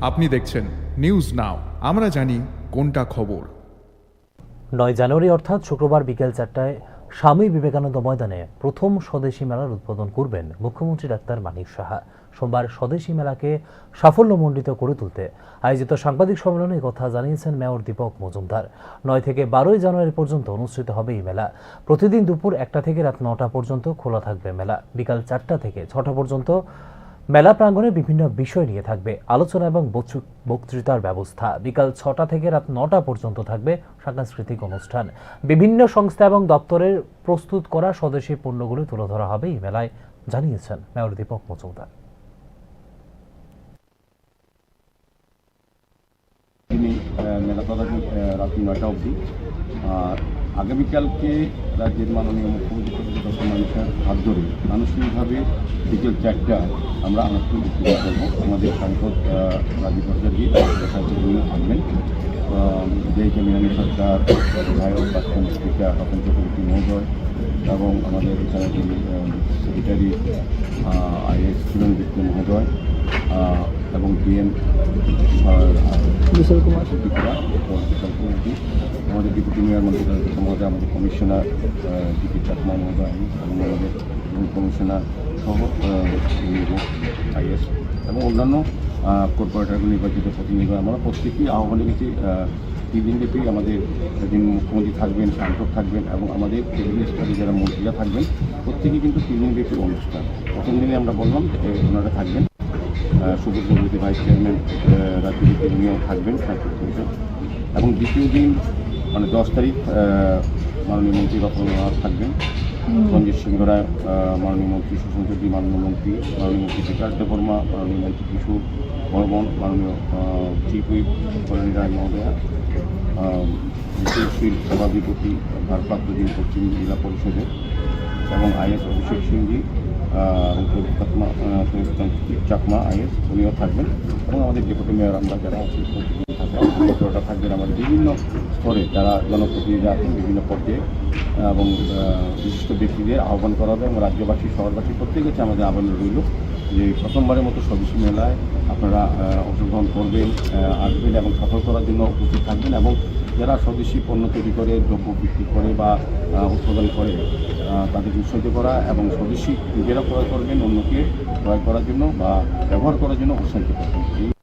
আপনি দেখছেন news now, আমরা জানি কোনটা খবর। 9 জানুয়ারি অর্থাৎ শুক্রবার বিকেল 4টায় স্বামী বিবেকানন্দ ময়দানে প্রথম স্বদেশী মেলার উদ্বোধন করবেন মুখ্যমন্ত্রী ডাক্তার মানিক সাহা। সোমবার স্বদেশী মেলাকে সাফল্যমণ্ডিত করে তুলতে আয়োজিত সাংবাদিক সম্মেলনে কথা জানিয়েছেন মেয়র দীপক মজুমদার। 9 থেকে 12 জানুয়ারি পর্যন্ত অনুষ্ঠিত হবে এই মেলা। প্রতিদিন দুপুর 1টা থেকে রাত 9টা পর্যন্ত খোলা থাকবে মেলা। বিকাল 4টা থেকে 6টা পর্যন্ত মেলা প্রাঙ্গণে বিভিন্ন বিষয় নিয়ে থাকবে আলোচনা এবং বক্তৃতার ব্যবস্থা। বিকাল 6টা থেকে রাত 9টা পর্যন্ত থাকবে সাংস্কৃতিক অনুষ্ঠান। বিভিন্ন সংস্থা এবং দপ্তরের প্রস্তুত করা স্বদেশী পণ্যগুলো তুলে ধরা হবে এই মেলায়, জানিয়েছেন মেয়র দীপক মজুমদার। তিনি মেলা চলাকালীন রাত 9টা অবধি। আর আগামীকালকে রাজ্যের মাননীয় মুখ্যমন্ত্রী ডক্টর মানুষের হাত ধরে আনুষ্ঠানিকভাবে বিকেল 4টা আমরা আনুষ্ঠানিক বক্তৃতা করবো। আমাদের সাংসদ রাজীব ভট্টাচার্য থাকবেন, জেকে মিনানী সরকার, বিধায়ক প্রাক্তন স্পিকার তপন চক্রবর্তী মহোদয় এবং আমাদের এখানে সেক্রেটারি IAS কিরণদীপ্ত মহোদয় এবং ডিএম বিশাল কুমার, আমাদের ডেপুটি মেয়র মন্ত্রী মহোদয়, আমাদের কমিশনার ডিপি চাকমা মহোদয় এবং আমাদের কমিশনার সহ IAS এবং অন্যান্য কর্পোরেটর নির্বাচিত প্রতিনিধি। আমরা প্রত্যেকেই আহ্বান রেখেছি 3 দিনব্যাপী আমাদের যেদিন মুখ্যমন্ত্রী থাকবেন, সাংসদ থাকবেন এবং আমাদের ক্যাবিনেট স্তরে যারা মন্ত্রীরা থাকবেন, প্রত্যেকেই কিন্তু 3 দিনব্যাপী অনুষ্ঠান। প্রথম দিনে আমরা বললাম যে ওনারা থাকবেন, সুব্রত চক্রবর্তী ভাইস চেয়ারম্যান রাজনীতি উনিও থাকবেন সাংসদ পরিষদ, এবং দ্বিতীয় দিন মানে 10 তারিখ মাননীয় মন্ত্রী রতনলাল থাকবেন, সঞ্জীব সিংহ রায় মাননীয় মন্ত্রী, সুশান্ত চৌধুরী মাননীয় মন্ত্রী, মাননীয় মন্ত্রী বিকাশ দেববর্মা, মাননীয় মন্ত্রী কিশোর বর্মন, মাননীয় চিফ হুইপ কল্যাণী রায় মহোদয়া, শিল্প সভাধিপতি ভারপ্রাপ্ত যিনি পশ্চিম জেলা পরিষদের এবং IAS অভিষেক সিংজি এবং চাকমা IAS উনিও থাকবেন এবং আমাদের ডেপুটি মেয়র আমরা যারা থাকবেন, আমাদের বিভিন্ন স্তরে যারা জনপ্রতিনিধিরা আছেন বিভিন্ন পর্যায়ে এবং বিশিষ্ট ব্যক্তিদের আহ্বান করা হবে এবং রাজ্যবাসী শহরবাসী প্রত্যেকের কাছে আমাদের আহ্বান রইল যে প্রথমবারের মতো স্বদেশী মেলায় আপনারা অংশগ্রহণ করবেন, আসবেন এবং সফল করার জন্য উপস্থিত থাকবেন এবং যারা স্বদেশী পণ্য তৈরি করে, দ্রব্য বিক্রি করে বা উৎপাদন করে তাদেরকে উৎসাহিত করা এবং স্বদেশী নিজেরা ক্রয় করবেন, অন্যকে ক্রয় করার জন্য বা ব্যবহার করার জন্য উৎসাহিত করবেন।